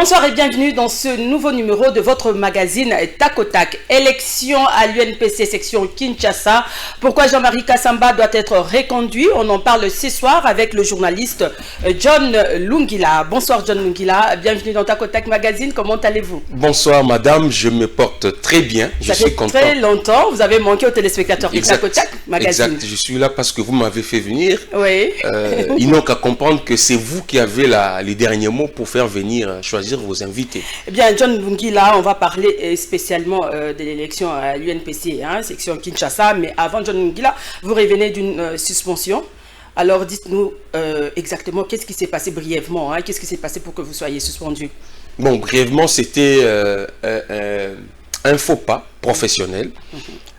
Bonsoir et bienvenue dans ce nouveau numéro de votre magazine Tac au Tac. Élection à l'UNPC section Kinshasa. Pourquoi Jean-Marie Kassamba doit être reconduit? On en parle ce soir avec le journaliste John Lungila. Bonsoir John Lungila, bienvenue dans Tac au Tac magazine. Comment allez-vous? Bonsoir madame, je me porte très bien. Ça fait très longtemps, vous avez manqué aux téléspectateurs de Tac au Tac magazine. Exact, je suis là parce que vous m'avez fait venir. Oui. Ils n'ont qu'à comprendre que c'est vous qui avez les derniers mots pour faire venir choisir vos invités. Eh bien, John Lungila, on va parler spécialement de l'élection à l'UNPC, section Kinshasa. Mais avant, John Lungila, vous revenez d'une suspension. Alors, dites-nous exactement qu'est-ce qui s'est passé brièvement. Qu'est-ce qui s'est passé pour que vous soyez suspendu? Bon, brièvement, c'était un faux pas professionnel.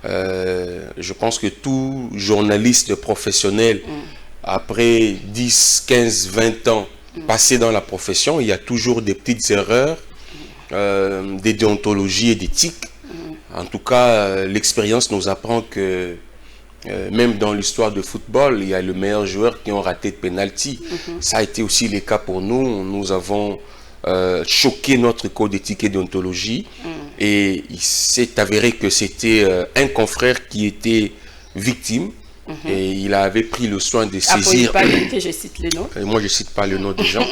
Je pense que tout journaliste professionnel, après 10, 15, 20 ans, passé dans la profession, il y a toujours des petites erreurs, des déontologies et d'éthique. En tout cas, l'expérience nous apprend que même dans l'histoire de football, il y a le meilleur joueur qui ont raté de penalty. Ça a été aussi le cas pour nous. Nous avons choqué notre code d'éthique et déontologie. Et il s'est avéré que c'était un confrère qui était victime. Et il avait pris le soin de saisir... je cite les noms. Moi, je ne cite pas le nom des gens.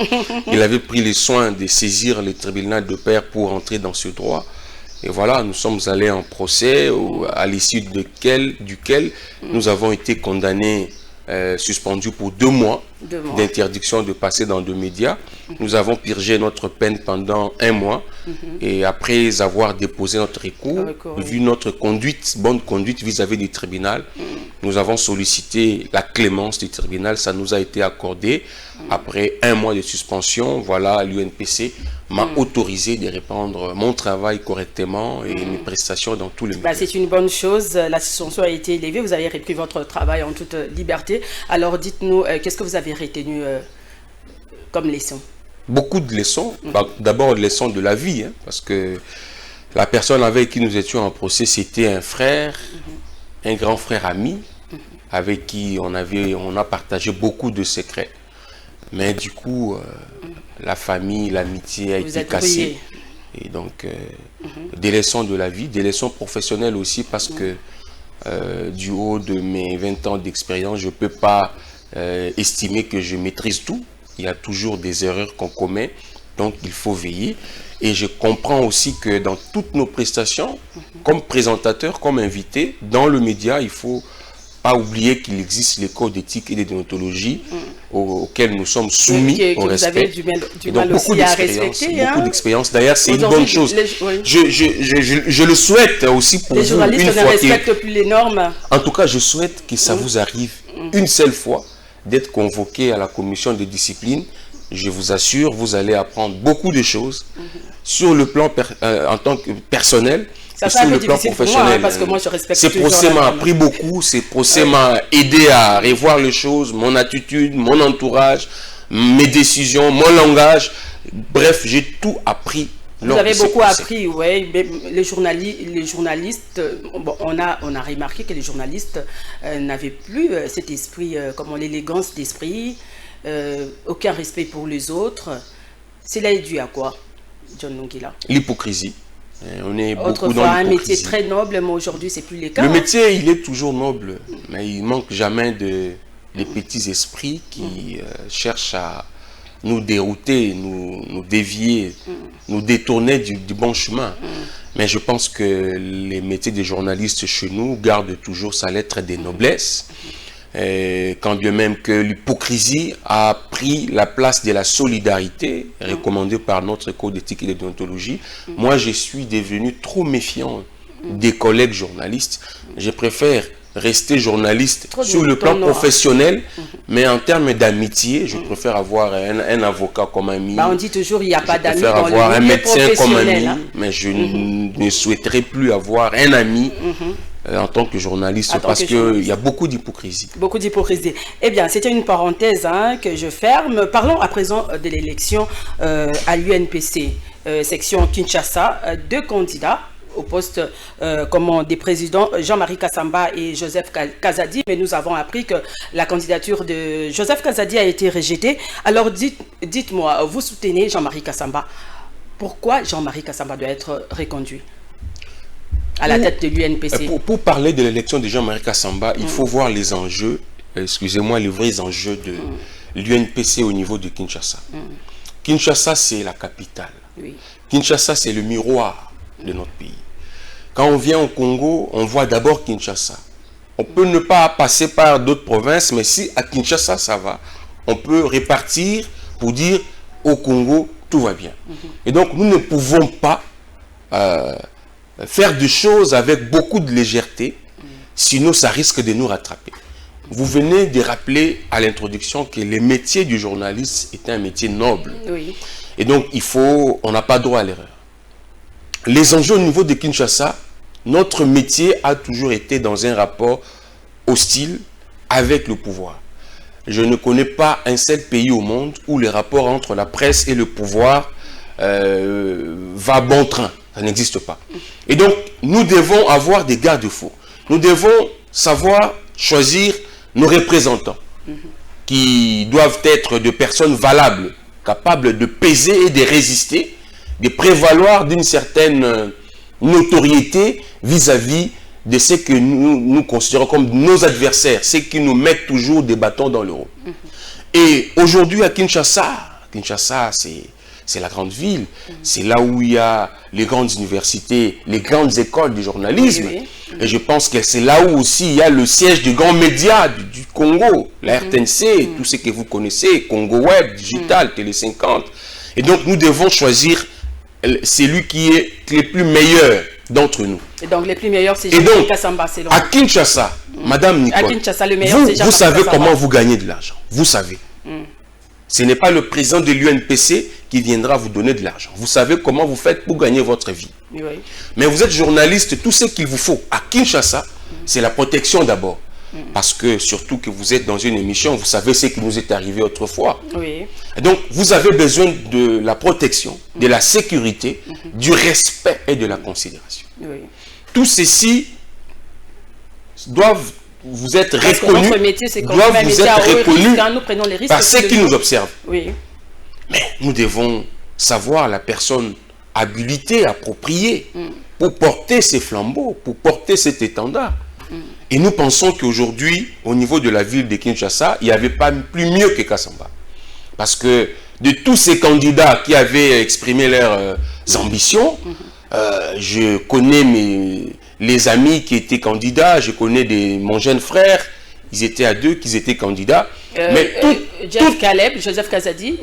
Il avait pris le soin de saisir le tribunal de paix pour entrer dans ce droit. Et voilà, nous sommes allés en procès à l'issue duquel nous avons été condamnés, suspendus pour 2 mois d'interdiction de passer dans de médias. Nous avons purgé notre peine pendant 1 mois. Et après avoir déposé notre recours, vu notre conduite, bonne conduite vis-à-vis du tribunal, nous avons sollicité la clémence du tribunal. Ça nous a été accordé. Après 1 mois de suspension, voilà, l'UNPC m'a autorisé de répondre mon travail correctement et mes prestations dans tous les médias. C'est une bonne chose. La suspension a été élevée. Vous avez repris votre travail en toute liberté. Alors dites-nous, qu'est-ce que vous avez retenu comme leçon? Beaucoup de leçons. D'abord, leçons de la vie, parce que la personne avec qui nous étions en procès, c'était un frère, un grand frère ami, avec qui on a partagé beaucoup de secrets. Mais du coup, la famille, l'amitié a été cassée. Et donc, des leçons de la vie, des leçons professionnelles aussi, parce que du haut de mes 20 ans d'expérience, je ne peux pas estimer que je maîtrise tout. Il y a toujours des erreurs qu'on commet, donc il faut veiller. Et je comprends aussi que dans toutes nos prestations, comme présentateur, comme invité, dans le média, il ne faut pas oublier qu'il existe les codes d'éthique et de déontologie auxquels nous sommes soumis au respect. Donc beaucoup d'expérience. D'ailleurs, c'est une bonne chose. Je le souhaite aussi pour vous. Les journalistes ne respectent plus les normes. En tout cas, je souhaite que ça vous arrive une seule fois d'être convoqué à la commission de discipline. Je vous assure, vous allez apprendre beaucoup de choses sur le plan en tant que personnel. Sur le plan professionnel, parce que moi je respecte. Ce procès m'a appris beaucoup, ce procès m'a aidé à revoir les choses, mon attitude, mon entourage, mes décisions, mon langage. Bref, j'ai tout appris. Vous avez beaucoup appris, oui. Les journalistes, on a remarqué que les journalistes n'avaient plus cet esprit, comment l'élégance d'esprit, aucun respect pour les autres. Cela est dû à quoi, John Lungila? L'hypocrisie. On est beaucoup dans un métier très noble, mais aujourd'hui, c'est plus le cas. Le métier, il est toujours noble, mais il manque jamais de petits esprits qui cherchent à nous dérouter, nous dévier, nous détourner du bon chemin. Mais je pense que les métiers des journalistes chez nous gardent toujours sa lettre des noblesses. Quand bien même que l'hypocrisie a pris la place de la solidarité recommandée par notre code d'éthique et de déontologie, moi je suis devenu trop méfiant des collègues journalistes. Je préfère rester journaliste sur le plan professionnel, mais en termes d'amitié, je préfère avoir un avocat comme ami. On dit toujours il n'y a pas d'amis dans le milieu professionnel. Je préfère avoir un médecin comme ami, mais je ne souhaiterais plus avoir un ami en tant que journaliste, parce qu'il y a beaucoup d'hypocrisie. Beaucoup d'hypocrisie. Eh bien, c'était une parenthèse que je ferme. Parlons à présent de l'élection à l'UNPC, section Kinshasa. 2 candidats au poste des présidents Jean-Marie Kassamba et Joseph Kazadi, mais nous avons appris que la candidature de Joseph Kazadi a été rejetée. Alors dites-moi, vous soutenez Jean-Marie Kassamba pourquoi Jean-Marie Kassamba doit être reconduit à la tête de l'UNPC? Pour parler de l'élection de Jean-Marie Kassamba, il faut voir les enjeux, excusez-moi, les vrais enjeux de l'UNPC au niveau de Kinshasa. Kinshasa, c'est la capitale. Oui. Kinshasa, c'est le miroir de notre pays. Quand on vient au Congo, on voit d'abord Kinshasa. On peut ne pas passer par d'autres provinces, mais si à Kinshasa, ça va, on peut répartir pour dire au Congo, tout va bien. Et donc, nous ne pouvons pas faire des choses avec beaucoup de légèreté, sinon ça risque de nous rattraper. Vous venez de rappeler à l'introduction que le métier du journaliste est un métier noble. Oui. Et donc, on n'a pas droit à l'erreur. Les enjeux au niveau de Kinshasa, notre métier a toujours été dans un rapport hostile avec le pouvoir. Je ne connais pas un seul pays au monde où les rapports entre la presse et le pouvoir va bon train. Ça n'existe pas. Et donc, nous devons avoir des garde-fous. Nous devons savoir choisir nos représentants qui doivent être de personnes valables, capables de peser et de résister, de prévaloir d'une certaine notoriété vis-à-vis de ce que nous considérons comme nos adversaires, ceux qui nous mettent toujours des bâtons dans le haut. Et aujourd'hui à Kinshasa, c'est la grande ville, c'est là où il y a les grandes universités, les grandes écoles du journalisme. Oui, oui. Et je pense que c'est là où aussi il y a le siège des grands médias du Congo, la RTNC, tout ce que vous connaissez, Congo Web, Digital, Télé 50. Et donc nous devons choisir celui qui est le plus meilleur d'entre nous. Et donc les plus meilleurs, c'est Jean-Marie Kassamba, c'est à Kinshasa, Madame Nicole, à Kinshasa, le meilleur, c'est vous savez comment vous gagnez de l'argent. Vous savez. Ce n'est pas le président de l'UNPC qui viendra vous donner de l'argent. Vous savez comment vous faites pour gagner votre vie. Oui. Mais vous êtes journaliste, tout ce qu'il vous faut à Kinshasa, c'est la protection d'abord. Parce que surtout que vous êtes dans une émission, vous savez ce qui nous est arrivé autrefois. Oui. Et donc, vous avez besoin de la protection, de la sécurité, du respect et de la considération. Oui. Tout ceci doivent vous être reconnus, doivent vous être reconnus par ceux qui nous observent. Oui. Mais nous devons savoir la personne habilitée, appropriée, pour porter ces flambeaux, pour porter cet étendard. Et nous pensons qu'aujourd'hui, au niveau de la ville de Kinshasa, il n'y avait pas plus mieux que Kassamba. Parce que de tous ces candidats qui avaient exprimé leurs ambitions, je connais les amis qui étaient candidats, je connais mon jeune frère, ils étaient à deux, qu'ils étaient candidats. Mais Caleb, Joseph Kazadi.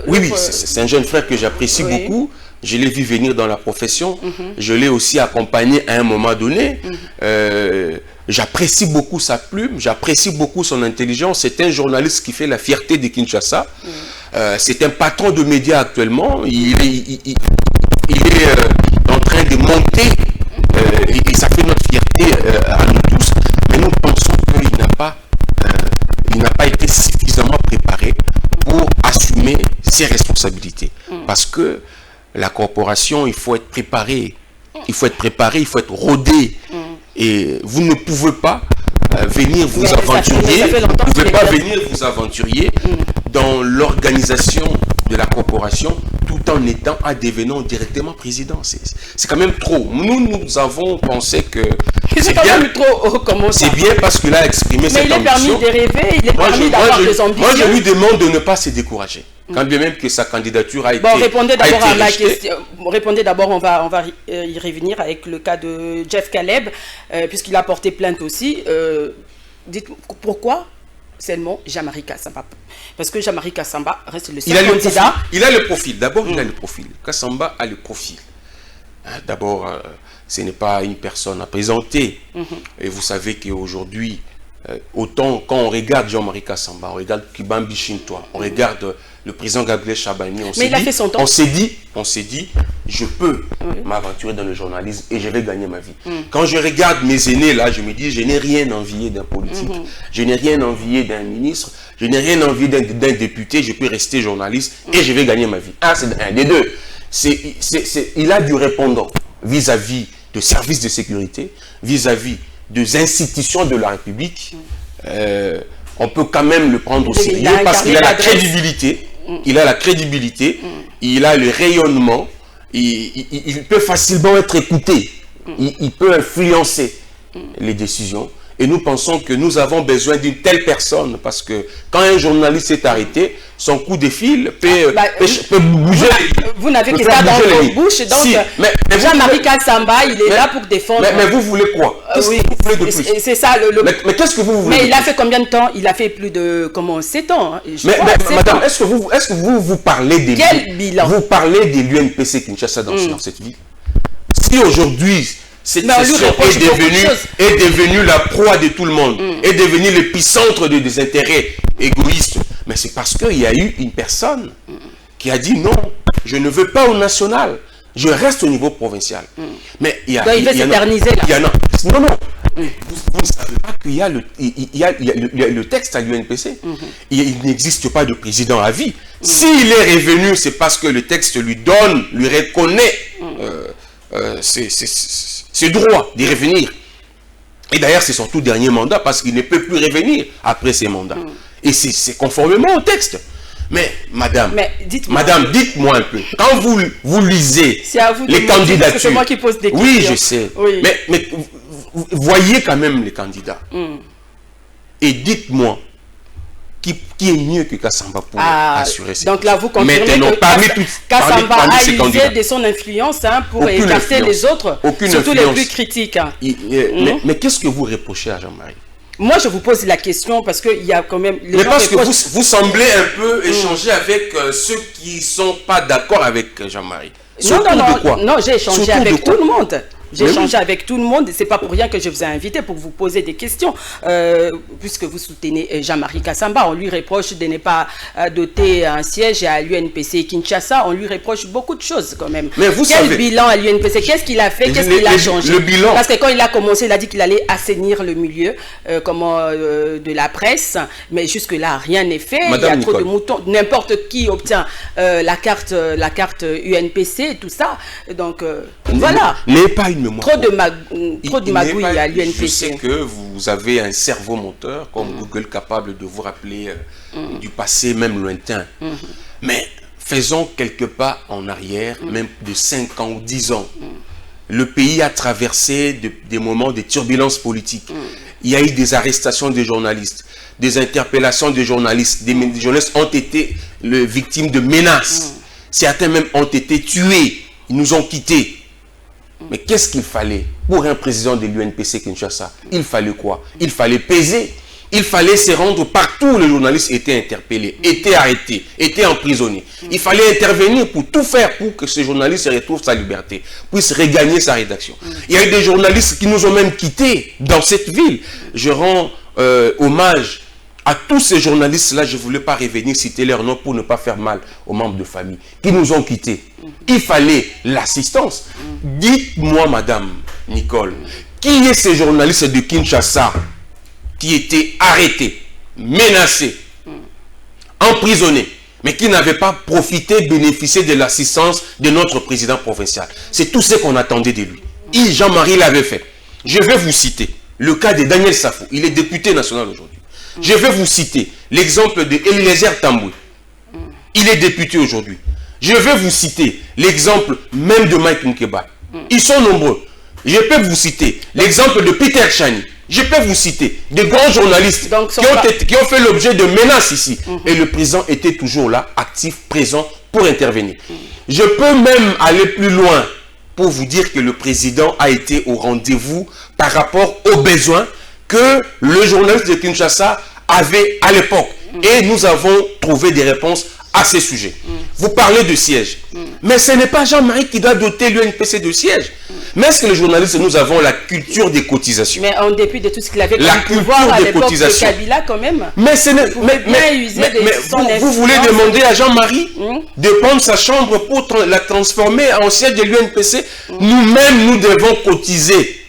Oui, c'est un jeune frère que j'apprécie beaucoup. Je l'ai vu venir dans la profession. Je l'ai aussi accompagné à un moment donné. J'apprécie beaucoup sa plume, j'apprécie beaucoup son intelligence. C'est un journaliste qui fait la fierté de Kinshasa. C'est un patron de médias actuellement. Il est en train de monter et ça fait notre fierté à nous tous. Mais nous pensons qu'il n'a pas été suffisamment préparé pour assumer ses responsabilités. Parce que la corporation, il faut être préparé. Il faut être préparé, il faut être rodé. Et vous ne pouvez pas venir vous aventurier. Vous ne pouvez pas venir vous aventurier dans l'organisation de la corporation tout en étant en devenant directement président. C'est quand même trop. Nous avons pensé que c'est bien, bien parce qu'il a exprimé cette ambition. Mais il est permis de rêver, il est permis d'avoir des ambitions. Moi, je lui demande de ne pas se décourager. Quand bien même que sa candidature a été répondez d'abord à ma question. Répondez d'abord, on va y revenir avec le cas de Jeff Caleb, puisqu'il a porté plainte aussi. Dites pourquoi seulement Jean-Marie Kassamba? Parce que Jean-Marie Kassamba reste le seul candidat. Il a le profil. D'abord, il a le profil. Kassamba a le profil. D'abord, ce n'est pas une personne à présenter. Et vous savez qu'aujourd'hui, autant quand on regarde Jean-Marie Kassamba, on regarde Kibambi Shintoa, on regarde le président Gabriel Chabani, on s'est dit, je peux m'aventurer dans le journalisme et je vais gagner ma vie. Quand je regarde mes aînés là, je me dis, je n'ai rien envié d'un politique, je n'ai rien envié d'un ministre, je n'ai rien envié d'un député, je peux rester journaliste et je vais gagner ma vie. C'est un des deux. Il a du répondant vis-à-vis de services de sécurité, vis-à-vis des institutions de la République. On peut quand même le prendre au sérieux parce qu'il a la crédibilité. Il a la crédibilité, il a le rayonnement il peut facilement être écouté. Il peut influencer les décisions. Et nous pensons que nous avons besoin d'une telle personne parce que quand un journaliste est arrêté, son coup de fil peut bouger. Vous n'avez que ça dans votre bouche. Donc, si, Jean-Marie Kassamba, il est là pour défendre. Mais vous voulez quoi? Oui, c'est ça. Mais qu'est-ce que vous voulez? Mais il a fait combien de temps? Il a fait plus de 7 ans. Madame, est-ce que vous parlez des... Quel bilan? Vous parlez de l'UNPC Kinshasa dans cette ville? Si aujourd'hui... Cette session est devenue la proie de tout le monde, est devenue l'épicentre des intérêts égoïstes. Mais c'est parce qu'il y a eu une personne qui a dit non, je ne veux pas au national, je reste au niveau provincial. Mais il veut s'éterniser là. Non. Vous ne savez pas qu'il y a le texte à l'UNPC. Il n'existe pas de président à vie. S'il est revenu, c'est parce que le texte lui reconnaît c'est droit d'y revenir. Et d'ailleurs, c'est son tout dernier mandat parce qu'il ne peut plus revenir après ses mandats. Et c'est conformément au texte. Mais, madame, dites-moi un peu. Quand vous lisez les candidatures... C'est moi qui pose des questions. Oui, je sais. Oui. Mais voyez quand même les candidats. Et dites-moi qui est mieux que Kassamba pour assurer ces donc là, vous confirmez que Kassamba a usé de son influence pour écarter les autres, surtout les plus critiques. Mais qu'est-ce que vous reprochez à Jean-Marie? Moi, je vous pose la question parce qu'il y a quand même... Mais parce que vous semblez un peu échanger avec ceux qui ne sont pas d'accord avec Jean-Marie. Non, j'ai échangé avec tout le monde. J'ai échangé avec tout le monde. C'est pas pour rien que je vous ai invité pour vous poser des questions. Puisque vous soutenez Jean-Marie Kassamba, on lui reproche de ne pas doter un siège à l'UNPC Kinshasa. On lui reproche beaucoup de choses quand même. Mais vous savez... bilan à l'UNPC? Qu'est-ce qu'il a fait? Qu'est-ce qu'il a changé? Le bilan. Parce que quand il a commencé, il a dit qu'il allait assainir le milieu de la presse. Mais jusque-là, rien n'est fait. Il y a trop de moutons. N'importe qui obtient la carte UNPC et tout ça. Donc, voilà. N'ayez pas une mémoire. Trop de magouilles à l'UNPC. Je sais que vous avez un cerveau moteur comme Google capable de vous rappeler du passé même lointain. Mais faisons quelques pas en arrière, même de 5 ans ou 10 ans. Le pays a traversé des moments de turbulences politiques. Il y a eu des arrestations de journalistes, des interpellations de journalistes. Des journalistes ont été victimes de menaces. Certains même ont été tués. Ils nous ont quittés. Mais qu'est-ce qu'il fallait pour un président de l'UNPC Kinshasa? Il fallait quoi? Il fallait peser. Il fallait se rendre partout où les journalistes étaient interpellés, étaient arrêtés, étaient emprisonnés. Il fallait intervenir pour tout faire pour que ce journaliste retrouve sa liberté, puisse regagner sa rédaction. Il y a eu des journalistes qui nous ont même quittés dans cette ville. Je rends hommage à tous ces journalistes-là, je ne voulais pas revenir citer leur nom pour ne pas faire mal aux membres de famille, qui nous ont quittés. Il fallait l'assistance. Dites-moi, madame Nicole, qui est ces journalistes de Kinshasa qui étaient arrêtés, menacés, emprisonnés, mais qui n'avaient pas profité, bénéficié de l'assistance de notre président provincial? C'est tout ce qu'on attendait de lui. Et Jean-Marie l'avait fait. Je vais vous citer le cas de Daniel Safou. Il est député national aujourd'hui. Je vais vous citer l'exemple de Eliezer Tamboué. Il est député aujourd'hui. Je vais vous citer l'exemple même de Mike Nkeba. Ils sont nombreux. Je peux vous citer l'exemple de Peter Chani. Je peux vous citer des grands journalistes qui ont fait l'objet de menaces ici. Et le président était toujours là, actif, présent pour intervenir. Je peux même aller plus loin pour vous dire que le président a été au rendez-vous par rapport aux besoins que le journaliste de Kinshasa avait à l'époque. Et nous avons trouvé des réponses à ces sujets. Vous parlez de siège. Mais ce n'est pas Jean-Marie qui doit doter l'UNPC de siège. Mais est-ce que les journalistes, nous avons la culture des cotisations? Mais en dépit de tout ce qu'il avait comme pouvoir à l'époque de Kabila quand même. Mais ce n'est... vous voulez demander à Jean-Marie de prendre sa chambre pour la transformer en siège de l'UNPC? Nous-mêmes, nous devons cotiser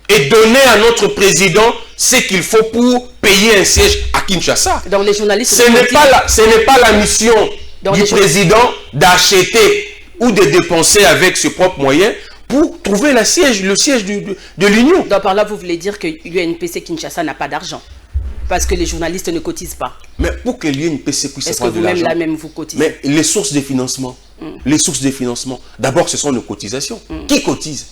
et donner à notre président ce qu'il faut pour payer un siège à Kinshasa. Donc les journalistes... Ce n'est pas la mission du président d'acheter ou de dépenser avec ses propres moyens pour trouver le siège de l'Union. Donc par là, vous voulez dire que l'UNPC Kinshasa n'a pas d'argent? Parce que les journalistes ne cotisent pas. Mais pour que l'UNPC puisse avoir de l'argent... Est-ce que vous-même, là même, vous cotisez? Mais les sources de financement, d'abord, ce sont nos cotisations. Qui cotise?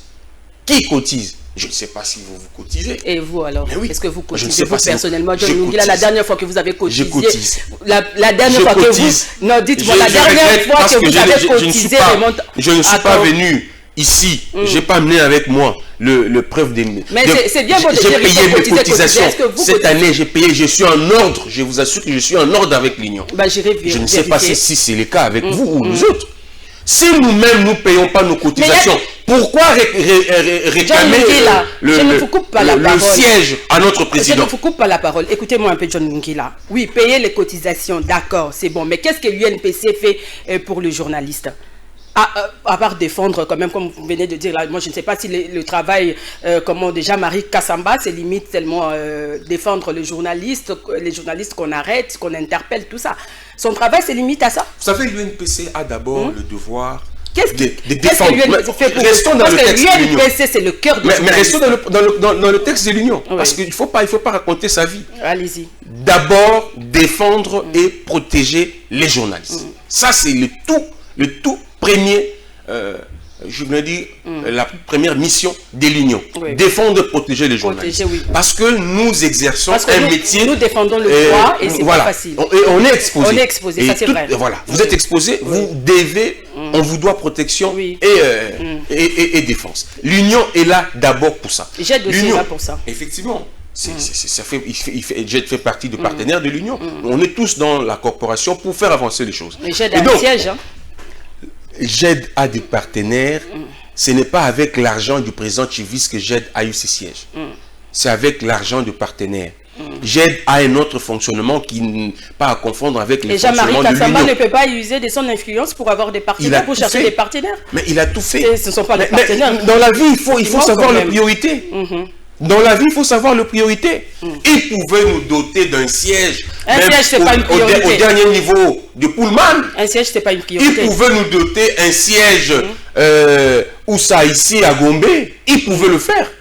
Qui cotise? Je ne sais pas si vous cotisez. Et vous alors? Oui. Est-ce que vous cotisez? Je ne sais pas personnellement, si John Lungila, la dernière fois que vous avez cotisé, je cotise. La dernière fois que vous... Non, dites-moi, la dernière fois que vous avez cotisé remonte... Je ne suis pas venu ici, je n'ai pas amené avec moi le preuve des... Mais c'est bien beau de dire j'ai payé mes cotisations. Cette année, j'ai payé, je suis en ordre. Je vous assure que je suis en ordre avec l'Union. Je ne sais pas si c'est le cas avec vous ou nous autres. Si nous-mêmes, nous ne payons pas nos cotisations, pourquoi réclamer le siège à notre président? Je ne vous coupe pas la parole. Écoutez-moi un peu, John Lungila. Oui, payer les cotisations, d'accord, c'est bon. Mais qu'est-ce que l'UNPC fait pour le journaliste? À part défendre, quand même, comme vous venez de dire, là, moi je ne sais pas si le travail, comment déjà Marie Kassamba, c'est limite tellement défendre les journalistes qu'on arrête, qu'on interpelle, tout ça. Son travail, c'est limite à ça. Vous savez, l'UNPC a d'abord le devoir de défendre. Restons dans le texte de l'Union. L'UNPC, c'est le cœur de l'Union. Mais restons dans le texte de l'Union. Oui. Parce qu'il ne faut pas raconter sa vie. Allez-y. D'abord, défendre et protéger les journalistes. Ça, c'est le tout premier, je veux dire, la première mission de l'Union. Oui. Défendre et protéger les journalistes. Parce que nous exerçons un métier... Nous défendons le droit et c'est pas facile. On est exposé. On est exposé, ça c'est vrai. Voilà, vous êtes exposé, vous devez, on vous doit protection et défense. L'Union est là d'abord pour ça. J'aide aussi là pour ça. Effectivement. J'aide fait partie de partenaires de l'Union. On est tous dans la corporation pour faire avancer les choses. Mais j'aide à un siège, hein. J'aide à des partenaires, ce n'est pas avec l'argent du président Chivis que j'aide à eu ces sièges. C'est avec l'argent du partenaire. J'aide à un autre fonctionnement qui n'est pas à confondre avec les fonctionnements de l'Union. Jean-Marie Kassamba ne peut pas user de son influence pour avoir des partenaires, pour chercher des partenaires. Mais il a tout fait. Ce ne sont pas des partenaires. Mais dans la vie, il faut savoir les priorités. Dans la vie, il faut savoir les priorités. Ils pouvaient nous doter d'un siège. Un siège, c'est pas une priorité. Au dernier niveau de Pullman. Un siège, c'est pas une priorité. Ils pouvaient nous doter un siège où ça ici à Gombe. Ils pouvaient le faire.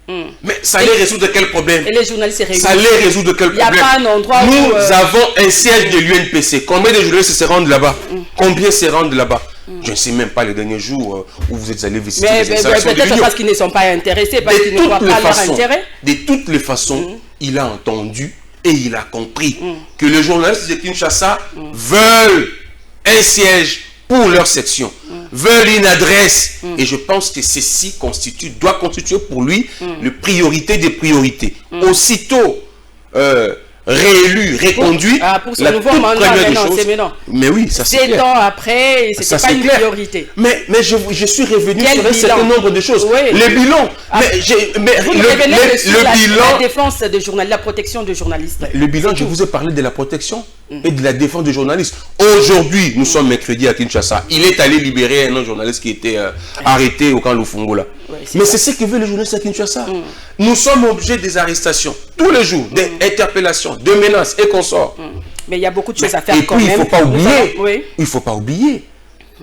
Mais ça allait résoudre quel problème? Et les journalistes se réunissent. Ça allait résoudre quel problème? Il n'y a pas un endroit où... Nous avons un siège de l'UNPC. Combien de journalistes se rendent là-bas? Combien se rendent là-bas? Je ne sais même pas les derniers jours où vous êtes allés visiter les installations de l'Union. Peut-être parce qu'ils ne sont pas intéressés, parce qu'ils ne voient pas leur intérêt. De toutes les façons, il a entendu et il a compris que les journalistes de Kinshasa veulent un siège pour leur section, veulent une adresse. Et je pense que ceci doit constituer pour lui la priorité des priorités. Aussitôt réélu, reconduit, pour ce nouveau mandat, mais oui, ça c'est clair. 7 ans après, c'était pas une priorité. Mais je suis revenu sur un certain nombre de choses. Les bilans. Le bilan. La défense des journalistes, la protection des journalistes. Le bilan, je vous ai parlé de la protection et de la défense des journalistes. Aujourd'hui, nous sommes mercredi à Kinshasa. Il est allé libérer un autre journaliste qui était arrêté au camp Lufungola. Mais c'est ce que veulent les journalistes à Kinshasa. Nous sommes obligés des arrestations tous les jours, des interpellations, de menaces et consorts. Mais il y a beaucoup de choses à faire quand même. Il ne faut pas oublier.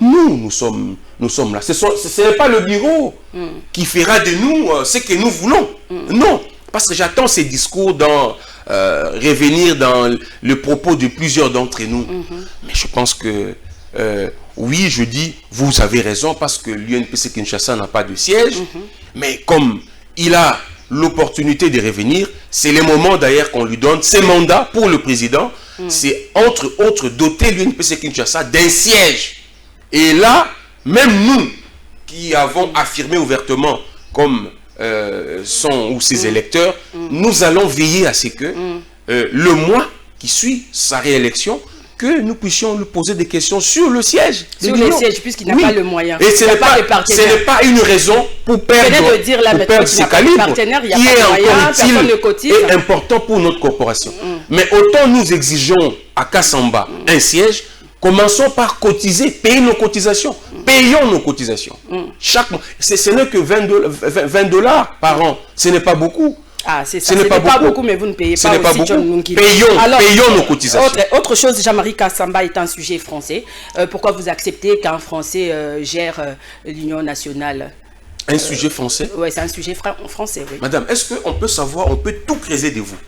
Nous sommes là. Ce n'est pas le bureau qui fera de nous ce que nous voulons. Non. Parce que j'attends ces discours revenir dans le propos de plusieurs d'entre nous. Mais je pense que oui, je dis, vous avez raison, parce que l'UNPC Kinshasa n'a pas de siège, mais comme il a l'opportunité de revenir, c'est le moment d'ailleurs qu'on lui donne ses mandats pour le président, c'est entre autres doter l'UNPC Kinshasa d'un siège. Et là, même nous, qui avons affirmé ouvertement, comme son ou ses électeurs, nous allons veiller à ce que le mois qui suit sa réélection, que nous puissions lui poser des questions sur le siège. Sur le siège, puisqu'il n'a pas le moyen. Et ce n'est pas une raison pour perdre ses calibres, qui est encore utile et important pour notre corporation. Mais autant nous exigeons à Kassamba un siège, commençons par cotiser, payer nos cotisations. Payons nos cotisations. Chaque mois. Ce n'est que 20$ par an. Ce n'est pas beaucoup. Ah, c'est ça. Ce n'est pas beaucoup, mais vous ne payez pas aussi, John Lungila. Payons nos cotisations. Autre chose, Jean-Marie Kassamba est un sujet français. Pourquoi vous acceptez qu'un Français gère l'Union nationale? Un sujet français? Oui, c'est un sujet français, oui. Madame, est-ce qu'on peut savoir, on peut tout creuser de vous?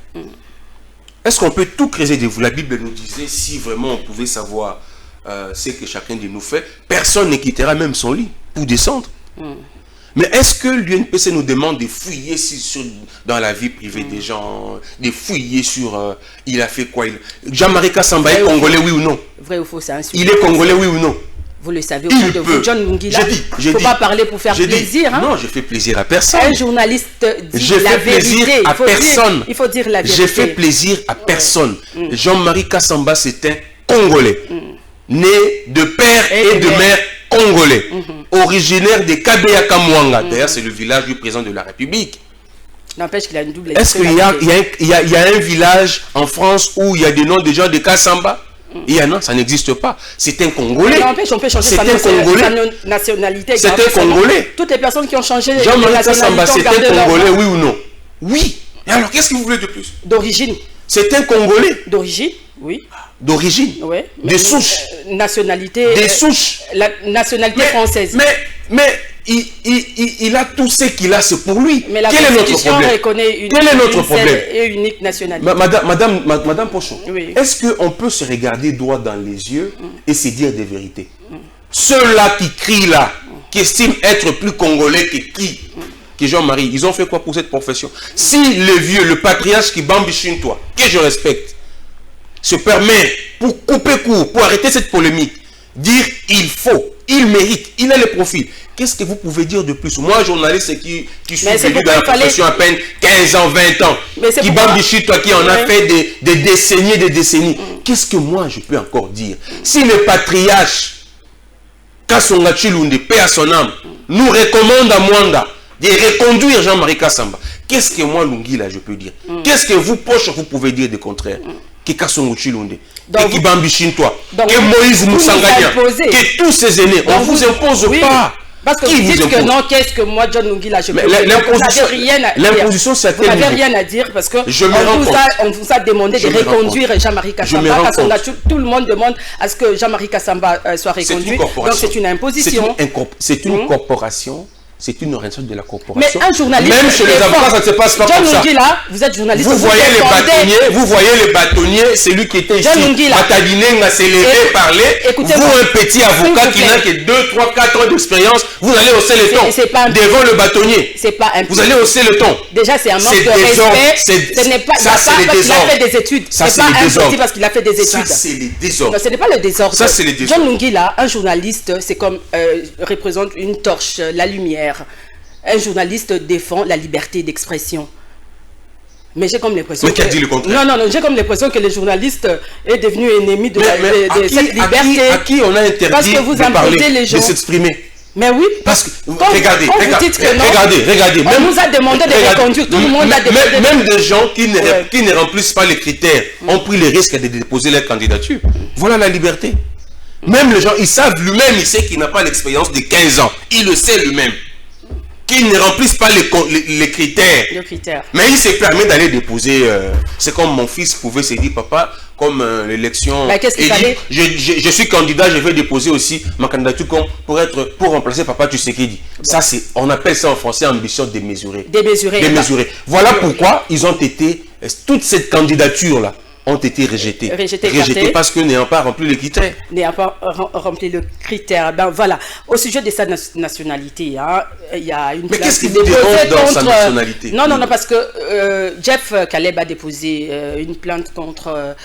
Est-ce qu'on peut tout creuser de vous? La Bible nous disait, si vraiment on pouvait savoir ce que chacun de nous fait, personne ne quittera même son lit pour descendre. Mais est-ce que l'UNPC nous demande de fouiller dans la vie privée des gens, de fouiller sur il a fait quoi? Jean-Marie Kassamba est congolais, oui ou non? Vrai ou faux, c'est un sujet. Il est congolais, oui ou non? Vous le savez, au fond de vous, John Lungila, il ne faut pas parler pour faire plaisir. Hein? Non, je fais plaisir à personne. Un journaliste dit je fais plaisir à personne. Il faut dire la vérité. Je fais plaisir à personne. Jean-Marie Kassamba, c'est un Congolais. Né de père et de mère congolais. Originaire de Kabeyaka Mwanga. D'ailleurs, c'est le village du président de la République. N'empêche qu'il a une double. Est-ce qu'il y a un village en France où il y a des noms de gens de Kassamba? Non, ça n'existe pas. C'est un Congolais. On peut changer sa nationalité. C'est un Congolais. Toutes les personnes qui ont changé de Jean-Marie nationalité. Kassamba, c'est un Congolais, oui ou non? Oui. Et alors, qu'est-ce que vous voulez de plus? D'origine. C'est un Congolais. D'origine, oui. D'origine. Oui. Des souches. Nationalité. Des souches. La nationalité française. Mais il a tout ce qu'il a, c'est pour lui. Mais la Quel est notre problème? Quel est notre problème? Et unique nationalité. Madame Pochon, oui. Est-ce qu'on peut se regarder droit dans les yeux et se dire des vérités? Ceux-là qui crient là, qui estiment être plus congolais que Jean-Marie, ils ont fait quoi pour cette profession? Si le vieux, le patriarche qui bambichine toi, que je respecte, se permet, pour couper court, pour arrêter cette polémique, dire il faut, il mérite, il a le profil. Qu'est-ce que vous pouvez dire de plus? Moi, journaliste qui suis venu dans la profession à peine 15 ans, 20 ans, qui bambichit toi, qui en a fait des décennies, qu'est-ce que moi je peux encore dire? Si le patriarche, Kasonga Chilunde, paix à son âme, nous recommande à Mwanda de reconduire Jean-Marie Kassamba, qu'est-ce que moi, Lungila, je peux dire? Qu'est-ce que vous, Poche, vous pouvez dire de contraire? Que Kasonga Chilunde, que Bambichine toi, que Moïse Moussangania, que tous ces aînés, on ne vous impose pas. Parce que vous dites que non, qu'est-ce que moi, John Lungila, je peux dire? L'imposition, c'est à vous n'avez rien à dire parce que on vous a demandé de reconduire Jean-Marie Kassamba. Tout le monde demande à ce que Jean-Marie Kassamba soit reconduit. Donc c'est une imposition. C'est une corporation. C'est une organisation de la corporation. Mais un journaliste. Même chez les avocats, ça ne se passe pas comme ça. Lungila, vous êtes journaliste. Vous voyez les bâtonniers, celui qui était ici, Matadiné, n'a s'est levé, parler. Vous, un petit avocat qui n'a que 2, 3, 4 ans d'expérience, vous allez hausser le ton devant le bâtonnier. Vous allez hausser le ton. Déjà, c'est un manque de respect. Ce n'est pas parce qu'il a fait des études. Ce n'est pas un petit parce qu'il a fait des études. Ça, c'est les désordres. Ce n'est pas le désordre. Ça, c'est les désordres. John Lungila, un journaliste, c'est comme représente une torche, la lumière. Un journaliste défend la liberté d'expression. Mais j'ai comme l'impression qui a dit le contraire? Non, j'ai comme l'impression que le journaliste est devenu ennemi de cette liberté. À qui on a interdit parce que vous de parler, les gens. de s'exprimer? Mais oui. Parce que, regardez. On même, nous a demandé de reconduire. Tout le monde a demandé. Même des gens qui ne remplissent pas les critères ont pris le risque de déposer leur candidature. Voilà la liberté. Même les gens, ils savent lui-même, il sait qu'il n'a pas l'expérience de 15 ans. Il le sait lui-même. Qu'ils ne remplissent pas les critères. Mais il se permet d'aller déposer. C'est comme mon fils pouvait se dire, papa, comme l'élection. Je suis candidat, je vais déposer aussi ma candidature pour remplacer papa Tshisekedi. Ça, on appelle ça en français ambition démesurée. Démesurée. Voilà pourquoi ils ont été, toute cette candidature-là, ont été rejetés parce que n'ayant pas rempli les critères. N'ayant pas rempli le critère. Ben voilà. Au sujet de sa nationalité, hein, il y a une. Mais qu'est-ce qui vous dérange dans sa nationalité? Non, parce que Jeff Caleb a déposé une plainte contre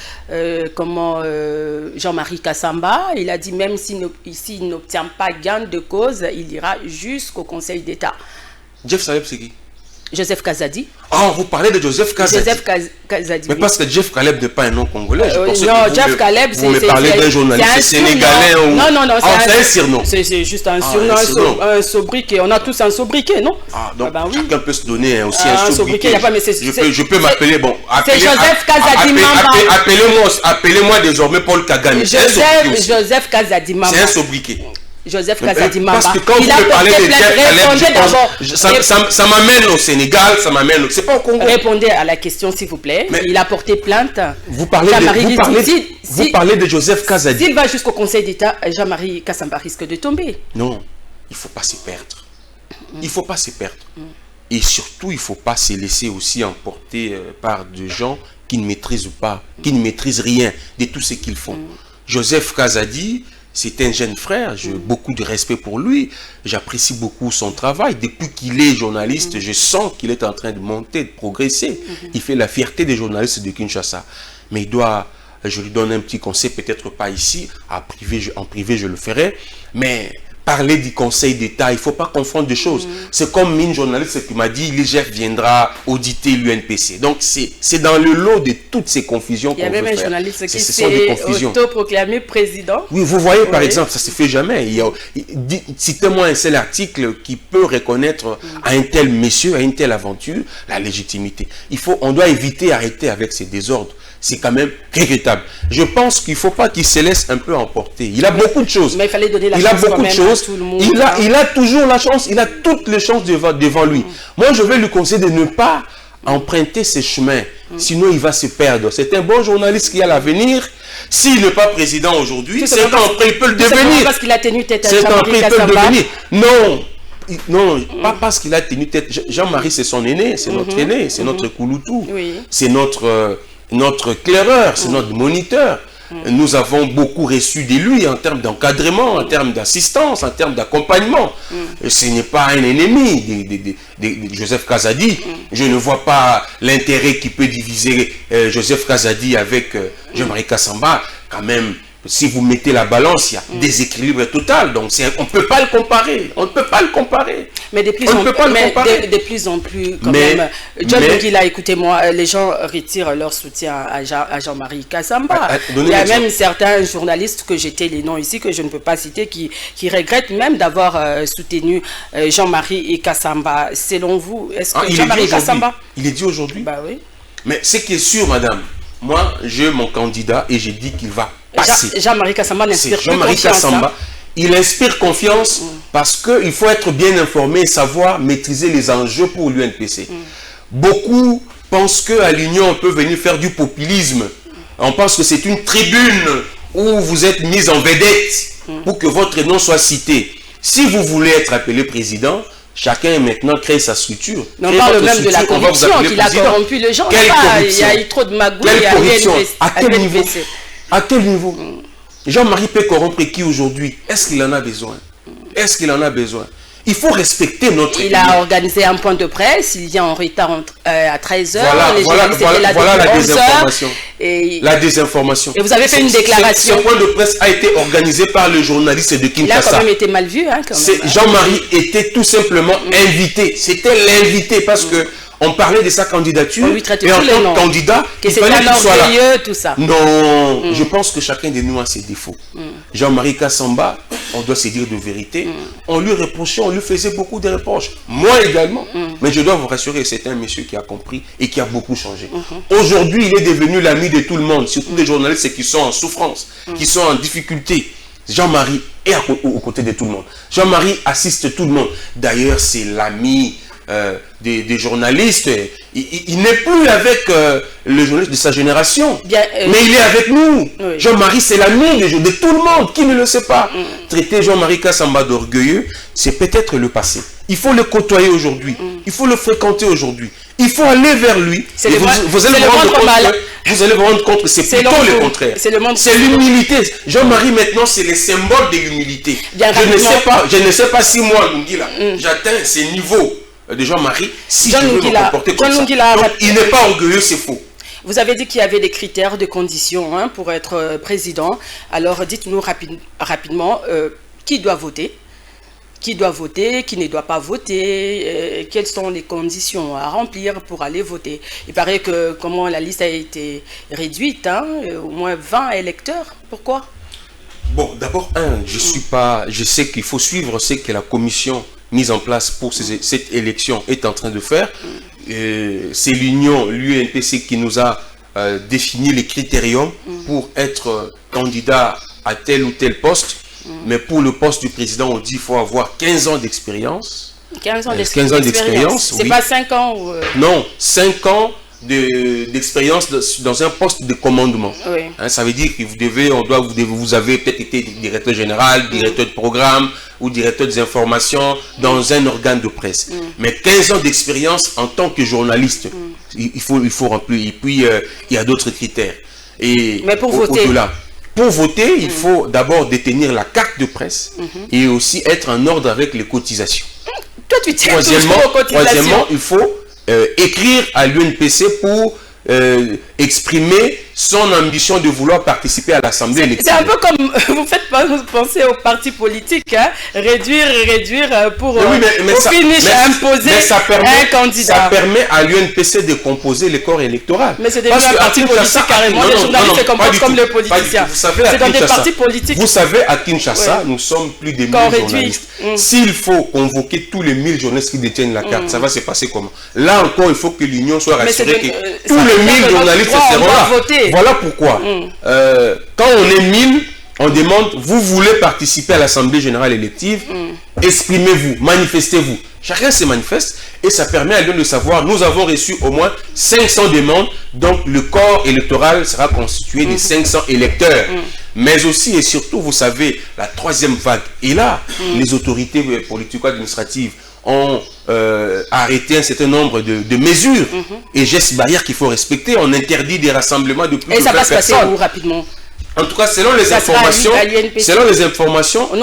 Jean-Marie Kassamba. Il a dit même s'il n'obtient pas gain de cause, il ira jusqu'au Conseil d'État. Jeff Caleb, c'est qui? Joseph Kazadi. Ah, vous parlez de Joseph Kazadi. Kazadi. Mais parce que Jeff Caleb n'est pas un nom congolais. Non, Jeff Caleb, vous me parlez d'un journaliste sénégalais ou... Non, c'est un surnom. C'est juste un surnom, un sobriquet. On a tous un sobriquet, non? Ah, donc chacun peut se donner aussi un sobriquet. Je peux m'appeler, c'est Joseph Kazadi Mamba. Appelez-moi désormais Paul Kagame. Joseph Kazadi Mamba. C'est un sobriquet. Joseph Kazadi Mamba. Parce que quand vous me parlez de Jeff Caleb, ça m'amène au Sénégal, c'est pas au Congo. Répondez à la question, s'il vous plaît. Il a porté plainte. Vous parlez de Joseph Kazadi. S'il va jusqu'au Conseil d'État, Jean-Marie Kassamba risque de tomber. Non, il ne faut pas se perdre. Il ne faut pas se perdre. Et surtout, il ne faut pas se laisser aussi emporter par des gens qui ne maîtrisent pas, qui ne maîtrisent rien de tout ce qu'ils font. Joseph Kazadi, c'est un jeune frère, j'ai beaucoup de respect pour lui, j'apprécie beaucoup son travail. Depuis qu'il est journaliste, je sens qu'il est en train de monter, de progresser. Il fait la fierté des journalistes de Kinshasa. Mais il doit, je lui donne un petit conseil, peut-être pas ici, en privé je le ferai, mais parler du Conseil d'État, il ne faut pas confondre des choses. C'est comme une journaliste qui m'a dit, l'IGF viendra auditer l'UNPC. Donc c'est dans le lot de toutes ces confusions qu'on veut faire. Il y a même un journaliste qui s'est autoproclamé président. Oui, vous voyez par exemple, ça ne se fait jamais. Citez-moi un seul article qui peut reconnaître à un tel monsieur, à une telle aventure, la légitimité. On doit éviter, arrêter avec ces désordres. C'est quand même regrettable. Je pense qu'il ne faut pas qu'il se laisse un peu emporter. Il a beaucoup de choses. Mais il fallait donner la chance. Il a beaucoup de choses. Tout le monde, il a toujours la chance. Il a toutes les chances devant lui. Moi, je vais lui conseiller de ne pas emprunter ses chemins. Sinon, il va se perdre. C'est un bon journaliste qui a l'avenir. S'il n'est pas président aujourd'hui, c'est après il peut le devenir. Parce qu'il a tenu tête à Jean-Marie Kassamba. Non. Non, pas parce qu'il a tenu tête. Jean-Marie, c'est son aîné. C'est notre aîné. C'est notre Kouloutou. C'est notre claireur, c'est notre moniteur. Nous avons beaucoup reçu de lui en termes d'encadrement, en termes d'assistance, en termes d'accompagnement. Ce n'est pas un ennemi de Joseph Kazadi. Je ne vois pas l'intérêt qui peut diviser Joseph Kazadi avec Jean-Marie Kassamba. Quand même, si vous mettez la balance, il y a déséquilibre total. Donc, on ne peut pas le comparer. On ne peut pas le comparer. Mais de plus en plus, quand même, John Ngila, écoutez-moi, les gens retirent leur soutien à Jean-Marie Kassamba. Il y a même certains journalistes que j'étais les noms ici, que je ne peux pas citer, qui regrettent même d'avoir soutenu Jean-Marie Kassamba. Selon vous, est-ce que Jean-Marie Kassamba... Il est dit aujourd'hui. Bah oui. Mais ce qui est sûr, madame, moi, j'ai mon candidat et j'ai dit qu'il va passer. Jean-Marie Kassamba n'inspire plus confiance. Kassamba, il inspire confiance parce qu'il faut être bien informé et savoir maîtriser les enjeux pour l'UNPC. Beaucoup pensent qu'à l'Union, on peut venir faire du populisme. On pense que c'est une tribune où vous êtes mis en vedette pour que votre nom soit cité. Si vous voulez être appelé président, chacun maintenant crée sa structure. On parle même de la corruption qu'il a corrompu les gens. Il y a eu trop de magouilles à quel niveau? À quel niveau? Jean-Marie peut corrompre qui aujourd'hui? Est-ce qu'il en a besoin? Est-ce qu'il en a besoin? Il faut respecter notre... Il a organisé un point de presse, il vient en retard à 13h. Voilà la désinformation. La désinformation. Et vous avez fait une déclaration. Ce point de presse a été organisé par le journaliste de Kinshasa. Il a quand même été mal vu. Hein, Jean-Marie était tout simplement invité. C'était l'invité parce que on parlait de sa candidature et en tant que candidat, il fallait qu'il soit là. Tout ça. Non, je pense que chacun de nous a ses défauts. Jean-Marie Kassamba, on doit se dire de vérité, on lui reprochait, on lui faisait beaucoup de reproches. Moi également. Mais je dois vous rassurer, c'est un monsieur qui a compris et qui a beaucoup changé. Aujourd'hui, il est devenu l'ami de tout le monde, surtout des journalistes qui sont en souffrance, qui sont en difficulté. Jean-Marie est aux côtés de tout le monde. Jean-Marie assiste tout le monde. D'ailleurs, c'est l'ami des journalistes. Il n'est plus avec le journaliste de sa génération, mais il est avec nous. Jean-Marie, c'est l'ami de tout le monde. Qui ne le sait pas? Traiter Jean-Marie Kassamba d'orgueilleux, c'est peut-être le passé. Il faut le côtoyer aujourd'hui. Il faut le fréquenter aujourd'hui. Il faut aller vers lui. Vous allez vous rendre compte que c'est plutôt le contraire. C'est l'humilité. Jean-Marie, maintenant, c'est le symbole de l'humilité. Je ne sais pas si moi, Ngila, j'atteins ces niveaux de Jean-Marie, si je veux me comporter comme ça. Donc, il n'est pas orgueilleux, c'est faux. Vous avez dit qu'il y avait des critères, des conditions pour être président. Alors, dites-nous rapidement qui doit voter, qui ne doit pas voter, quelles sont les conditions à remplir pour aller voter. Il paraît que comment la liste a été réduite, au moins 20 électeurs. Pourquoi? Bon, d'abord, je sais qu'il faut suivre ce que la commission mise en place pour cette élection est en train de faire. C'est l'UNPC qui nous a défini les critériums pour être candidat à tel ou tel poste. Mais pour le poste du président, on dit qu'il faut avoir 15 ans d'expérience. 15 ans d'expérience. C'est pas 5 ans ou... Non, 5 ans d'expérience dans un poste de commandement. Ça veut dire que vous avez peut-être été directeur général, directeur de programme ou directeur des informations dans un organe de presse. Mais 15 ans d'expérience en tant que journaliste il faut remplir. Et puis, il y a d'autres critères. Et mais pour voter, pour voter, il faut d'abord détenir la carte de presse et aussi être en ordre avec les cotisations. Toi, tu tiens toujours aux cotisations. Troisièmement, il faut écrire à l'UNPC pour exprimer son ambition de vouloir participer à l'Assemblée élective. C'est un peu comme, vous faites penser aux partis politiques, hein? réduire pour finish à imposer un candidat. Ça permet à l'UNPC de composer le corps électoral. Mais c'est devenu un parti politique carrément, les journalistes se comportent comme les politiciens. C'est dans des partis politiques. Vous savez, à Kinshasa, nous sommes plus de 1000 journalistes. S'il faut convoquer tous les 1000 journalistes qui détiennent la carte, ça va se passer comment? Là encore, il faut que l'Union soit rassurée que tous les 1000 journalistes seront là. Voilà pourquoi, quand on est 1000, on demande, vous voulez participer à l'Assemblée Générale Élective, exprimez-vous, manifestez-vous. Chacun se manifeste et ça permet à l'Union de savoir, nous avons reçu au moins 500 demandes, donc le corps électoral sera constitué de 500 électeurs. Mais aussi et surtout, vous savez, la troisième vague est là. Les autorités politico-administratives ont arrêté un certain nombre de mesures et gestes barrières qu'il faut respecter. On interdit des rassemblements de plus de 20 personnes. Et ça va se passer où rapidement? En tout cas, selon les informations,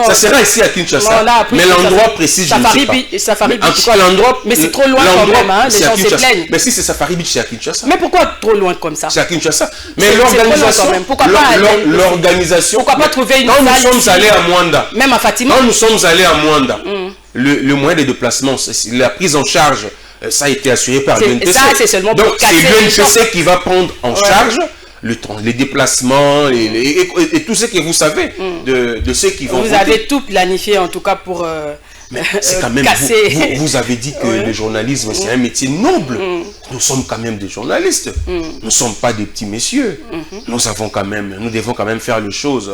ça sera ici à Kinshasa. Mais l'endroit précis, je ne sais pas. En tout cas, l'endroit... Mais c'est trop loin quand même, hein, les gens se plaignent. Mais si c'est Safari Beach, c'est à Kinshasa. Mais pourquoi trop loin comme ça? C'est à Kinshasa. Mais l'organisation... Pourquoi pas trouver une salle? Quand nous sommes allés à Mwanda... Même à Fatima? Quand nous sommes allés à Mwanda, le moyen de déplacement, la prise en charge, ça a été assuré par l'UNPC. Donc c'est l'UNPC qui va prendre en charge les déplacements et tout ce que vous savez de ceux qui vont voter. Vous avez tout planifié en tout cas pour mais c'est quand même casser. Vous avez dit que le journalisme c'est un métier noble. Nous sommes quand même des journalistes. Nous ne sommes pas des petits messieurs. Nous devons quand même faire les choses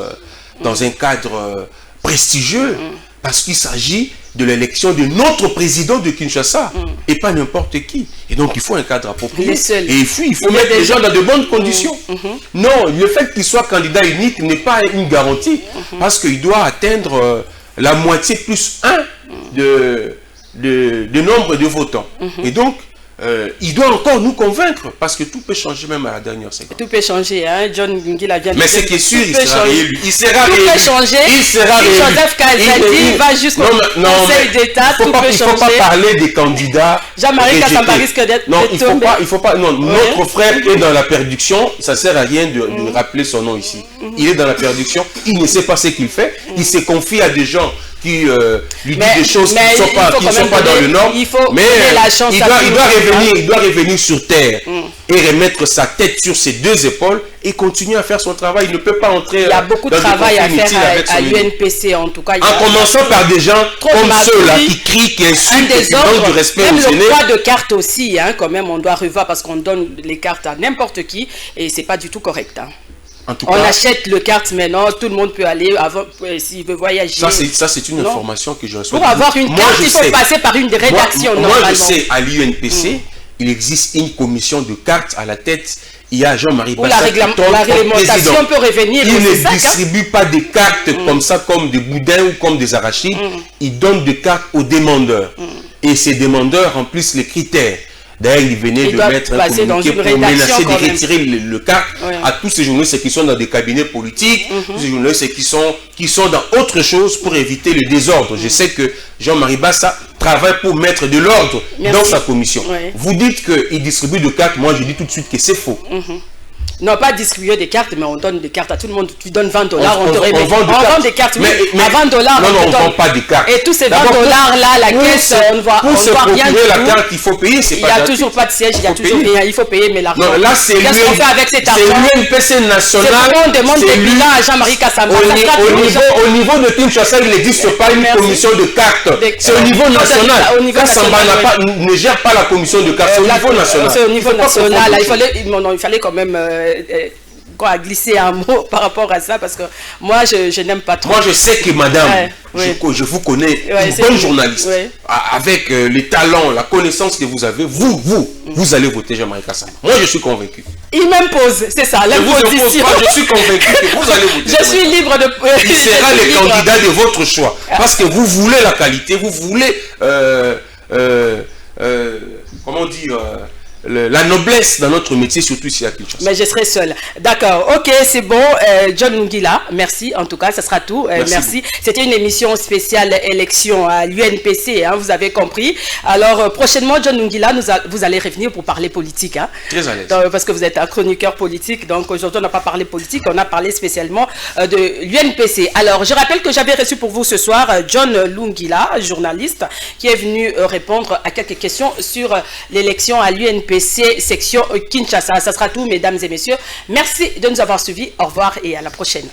dans un cadre prestigieux. Parce qu'il s'agit de l'élection de notre président de Kinshasa et pas n'importe qui. Et donc il faut un cadre approprié. Et il faut mettre les gens dans de bonnes conditions. Non, le fait qu'il soit candidat unique n'est pas une garantie parce qu'il doit atteindre la moitié plus 1 de nombre de votants. Et donc, il doit encore nous convaincre parce que tout peut changer même à la dernière seconde. Tout peut changer, hein? John Ngila vient de dire. Mais c'est qui est sûr, il sera réélu. Il sera réélu. Tout peut changer. Il sera réélu. Joseph Kazadi va jusqu'au Conseil d'État. Tout peut changer. Il ne faut pas parler des candidats. Jean-Marie Kassamba risque d'être tombé. Il faut pas. Non, notre frère est dans la perdition. Ça ne sert à rien de rappeler son nom ici. Il est dans la perdition. Il ne sait pas ce qu'il fait. Il se confie à des gens qui lui dit des choses qui ne sont pas dans le nord. Mais il doit revenir sur terre et remettre sa tête sur ses deux épaules et continuer à faire son travail. Il ne peut pas entrer. Il y a beaucoup de travail à faire à l'UNPC en tout cas. En commençant par des gens comme ceux-là qui crient, qui insultent, qui donnent du respect aux aînés. Même le poids de cartes aussi, hein, quand même, on doit revoir parce qu'on donne les cartes à n'importe qui et c'est pas du tout correct. Hein. On achète le carte maintenant, tout le monde peut aller avant s'il veut voyager. Ça c'est une information que je reçois. Pour avoir une carte, il faut passer par une rédaction normalement. Moi je sais, à l'UNPC, il existe une commission de cartes à la tête. Il y a Jean-Marie Bassa. La réglementation peut revenir. Il ne distribue pas des cartes comme ça, comme des boudins ou comme des arachides. Il donne des cartes aux demandeurs. Et ces demandeurs remplissent les critères. D'ailleurs, il venait de mettre un communiqué pour menacer de retirer le carte à tous ces journalistes qui sont dans des cabinets politiques, tous ces journalistes qui sont dans autre chose pour éviter le désordre. Je sais que Jean-Marie Bassa travaille pour mettre de l'ordre dans sa commission. Vous dites qu'il distribue des cartes, moi je dis tout de suite que c'est faux. Non, pas distribuer des cartes, mais on donne des cartes à tout le monde. Tu donnes 20 $, on te remet. On vend des cartes, oui. Mais à 20 $, non, on ne vend pas des cartes. Et tous ces 20 $ là, la caisse, on ne voit rien du tout. La carte, il faut payer. Il n'y a toujours pas de siège, il n'y a toujours rien. Il faut payer, mais l'argent. Là, c'est qu'est-ce qu'on fait avec cet argent? C'est l'UNPC national. C'est pourquoi on demande des bilans à Jean-Marie Kassamba. Au niveau de Kinshasa, il n'existe pas une commission de cartes. C'est au niveau national. Kassamba ne gère pas la commission de cartes. C'est au niveau national. C'est au niveau national. Il fallait quand même à glisser un mot par rapport à ça parce que moi je n'aime pas trop. Moi je sais que madame, je vous connais, une bonne journaliste, avec les talents, la connaissance que vous avez, vous allez voter Jean-Marie Kassamba. Moi je suis convaincu. Il m'impose, c'est ça, l'imposition. Je suis convaincu que vous allez voter. Je suis libre de... Il sera le candidat de votre choix. Parce que vous voulez la qualité, vous voulez, comment dire, la noblesse dans notre métier, surtout ici à Kinshasa. Mais je serai seul. D'accord, ok, c'est bon. John Lungila, merci. En tout cas, ça sera tout. Merci. C'était une émission spéciale élection à l'UNPC, hein, vous avez compris. Alors, prochainement, John Lungila, vous allez revenir pour parler politique. Hein, très à l'aise. Parce que vous êtes un chroniqueur politique. Donc, aujourd'hui, on n'a pas parlé politique, on a parlé spécialement de l'UNPC. Alors, je rappelle que j'avais reçu pour vous ce soir John Lungila, journaliste, qui est venu répondre à quelques questions sur l'élection à l'UNPC. Section Kinshasa. Ça sera tout, mesdames et messieurs. Merci de nous avoir suivis. Au revoir et à la prochaine.